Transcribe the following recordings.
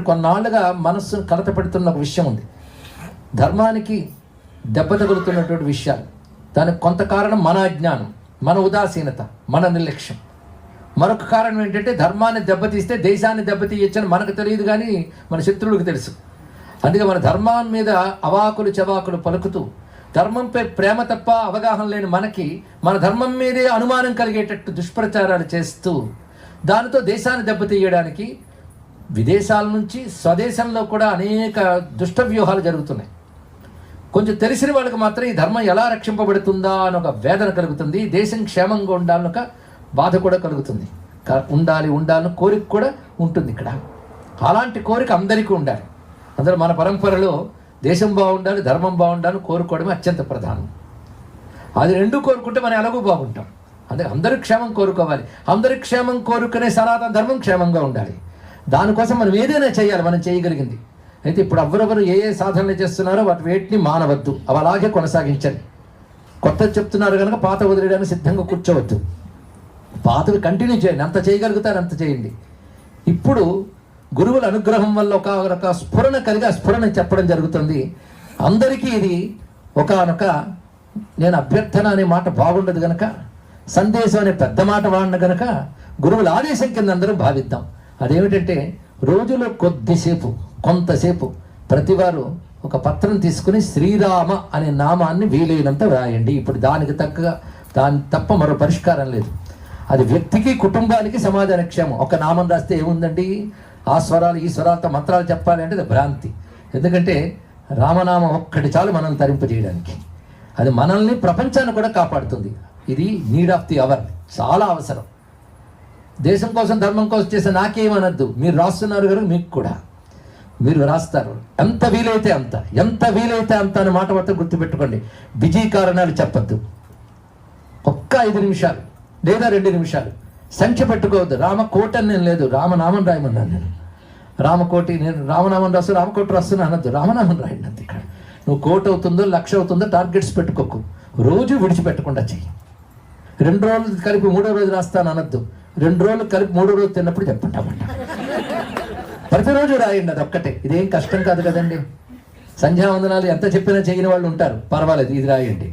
కొన్నాళ్ళుగా మనస్సును కలత పెడుతున్న ఒక విషయం ఉంది. ధర్మానికి దెబ్బ తగులుతున్నటువంటి విషయాలు. దానికి కొంత కారణం మన అజ్ఞానం, మన ఉదాసీనత, మన నిర్లక్ష్యం. మరొక కారణం ఏంటంటే ధర్మాన్ని దెబ్బతీస్తే దేశాన్ని దెబ్బతీయచ్చని మనకు తెలియదు, కానీ మన శత్రువులకు తెలుసు. అందుకే మన ధర్మం మీద అవాకులు చవాకులు పలుకుతూ, ధర్మంపై ప్రేమ తప్ప అవగాహన లేని మనకి మన ధర్మం మీదే అనుమానం కలిగేటట్టు దుష్ప్రచారాలు చేస్తూ దానితో దేశాన్ని దెబ్బతీయడానికి విదేశాల నుంచి స్వదేశంలో కూడా అనేక దుష్ట వ్యూహాలు జరుగుతున్నాయి. కొంచెం తెలిసిన వాళ్ళకి మాత్రం ఈ ధర్మం ఎలా రక్షింపబడుతుందా అని ఒక వేదన కలుగుతుంది. దేశం క్షేమంగా ఉండాలని ఒక బాధ కూడా కలుగుతుంది. ఉండాలని కోరిక కూడా ఉంటుంది ఇక్కడ. అలాంటి కోరిక అందరికీ ఉండాలి. అందరూ మన పరంపరలో దేశం బాగుండాలి, ధర్మం బాగుండాలి కోరుకోవడమే అత్యంత ప్రధానం. అది రెండు కోరుకుంటే మనం ఎలాగూ బాగుంటాం. అందుకే అందరి క్షేమం కోరుకోవాలి. అందరి క్షేమం కోరుకునే సనాతన ధర్మం క్షేమంగా ఉండాలి. దానికోసం మనం ఏదైనా చేయాలి, మనం చేయగలిగింది. అయితే ఇప్పుడు ఎవరెవరు ఏ సాధనలు చేస్తున్నారో వాటి వేటిని మానవద్దు, అవి అలాగే కొనసాగించండి. కొత్త చెప్తున్నారు కనుక పాత వదిలేయడానికి సిద్ధంగా కూర్చోవద్దు. పాతవి కంటిన్యూ చేయండి, అంత చేయగలుగుతారు అంత చేయండి. ఇప్పుడు గురువుల అనుగ్రహం వల్ల ఒక స్ఫురణ కలిగి ఆ స్ఫురణ చెప్పడం జరుగుతుంది. అందరికీ ఇది ఒకనొక, నేను అభ్యర్థన అనే మాట బాగుండదు కనుక, సందేశం అనే పెద్ద మాట వాడిన కనుక గురువుల ఆదేశం కింద అందరూ భావిద్దాం. అదేమిటంటే రోజులో కొంతసేపు ప్రతివారు ఒక పత్రం తీసుకుని శ్రీరామ అనే నామాన్ని వీలైనంత వ్రాయండి. ఇప్పుడు దాని తప్ప మరో పరిష్కారం లేదు. అది వ్యక్తికి, కుటుంబానికి, సమాజానికి క్షేమం. ఒక నామం రాస్తే ఏముందండి, ఆ స్వరాలు ఈ స్వరాలతో మంత్రాలు చెప్పాలి అంటే అది భ్రాంతి. ఎందుకంటే రామనామం ఒక్కటి చాలు మనం తరింపజేయడానికి. అది మనల్ని, ప్రపంచాన్ని కూడా కాపాడుతుంది. ఇది నీడ్ ఆఫ్ ది అవర్, చాలా అవసరం. దేశం కోసం ధర్మం కోసం చేసే నాకేమనద్దు, మీరు రాస్తున్నారు కనుక మీకు కూడా మీరు రాస్తారు. ఎంత వీలైతే అంత అనే మాట మాత్రం గుర్తుపెట్టుకోండి. బిజీ కారణాలు చెప్పద్దు. ఒక్క 5 నిమిషాలు లేదా 2 నిమిషాలు సంఖ్య పెట్టుకోవద్దు. రామకోటి అని నేను లేదు, రామనామం రాయమన్నాను నేను. రామకోటి, నేను రామనామం రాస్తూ రామకోటి రాస్తున్నా అనద్దు, రామనామం రాయండి అంతే. ఇక్కడ నువ్వు 1,00,000 అవుతుందో 1,00,000 అవుతుందో టార్గెట్స్ పెట్టుకోకు. రోజు విడిచిపెట్టకుండా చెయ్యి. 2 రోజులు కలిపి 3వ రోజు రాస్తాను అనద్దు. 2 రోజులు కలిపి 3వ రోజు తిన్నప్పుడు చెప్పుంటామంట. ప్రతిరోజు రాయండి, అది ఒక్కటే. ఇదేం కష్టం కాదు కదండి. సంధ్యావందనాలు ఎంత చెప్పినా చేయని వాళ్ళు ఉంటారు, పర్వాలేదు, ఇది రాయండి.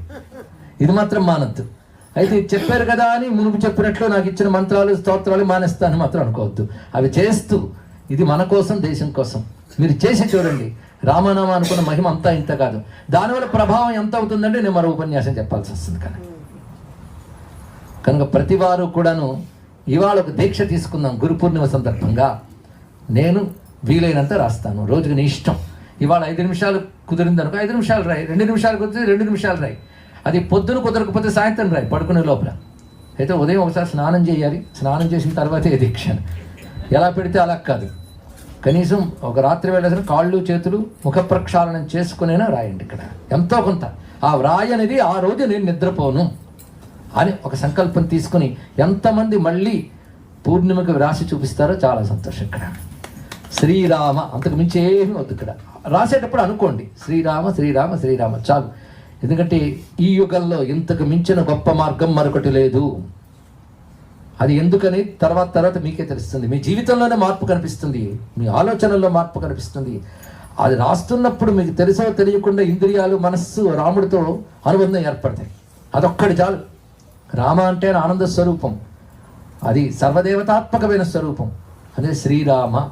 ఇది మాత్రం మానద్దు. అయితే చెప్పారు కదా అని మునుపు చెప్పినట్లు నాకు ఇచ్చిన మంత్రాలు స్తోత్రాలు మానేస్తాను మాత్రం అనుకోవద్దు. అవి చేస్తూ, ఇది మన కోసం, దేశం కోసం మీరు చేసి చూడండి. రామనామ అనుకున్న మహిమ అంతా ఇంత కాదు. దానివల్ల ప్రభావం ఎంత అవుతుందంటే నేను మరో ఉపన్యాసం చెప్పాల్సి వస్తుంది. కనుక ప్రతి వారు కూడాను ఇవాళ ఒక దీక్ష తీసుకుందాం. గురు పూర్ణిమ సందర్భంగా నేను వీలైనంత రాస్తాను. రోజుకి నీ ఇష్టం. ఇవాళ 5 నిమిషాలు కుదిరింది అనుకో 5 నిమిషాలు రాయి, 2 నిమిషాలు కుదిరితే 2 నిమిషాలు రాయి. అది పొద్దున కుదరకపోతే సాయంత్రం రాయి పడుకునే లోపల. అయితే ఉదయం ఒకసారి స్నానం చేయాలి, స్నానం చేసిన తర్వాతే దీక్ష. ఎలా పెడితే అలా కాదు. కనీసం ఒక రాత్రి వేళ కాళ్ళు చేతులు ముఖ ప్రక్షాళనం చేసుకునేనా రాయండి. ఇక్కడ ఎంతో కొంత ఆ వ్రాయి అనేది ఆ రోజు నేను నిద్రపోను అని ఒక సంకల్పం తీసుకుని ఎంతమంది మళ్ళీ పూర్ణిమకు రాసి చూపిస్తారో చాలా సంతోషం. ఇక్కడ శ్రీరామ, అంతకు మించి ఏమీ వద్దు. ఇక్కడ రాసేటప్పుడు అనుకోండి శ్రీరామ శ్రీరామ శ్రీరామ చాలు. ఎందుకంటే ఈ యుగంలో ఇంతకు మించిన గొప్ప మార్గం మరొకటి లేదు. అది ఎందుకని తర్వాత మీకే తెలుస్తుంది. మీ జీవితంలోనే మార్పు కనిపిస్తుంది, మీ ఆలోచనల్లో మార్పు కనిపిస్తుంది. అది రాస్తున్నప్పుడు మీకు తెలుసో తెలియకుండా ఇంద్రియాలు, మనస్సు రాముడితో అనుబంధం ఏర్పడతాయి. అదొక్కటి చాలు. రామ అంటే ఆనంద స్వరూపం, అది సర్వదేవతాత్మకమైన స్వరూపం. అదే శ్రీరామ.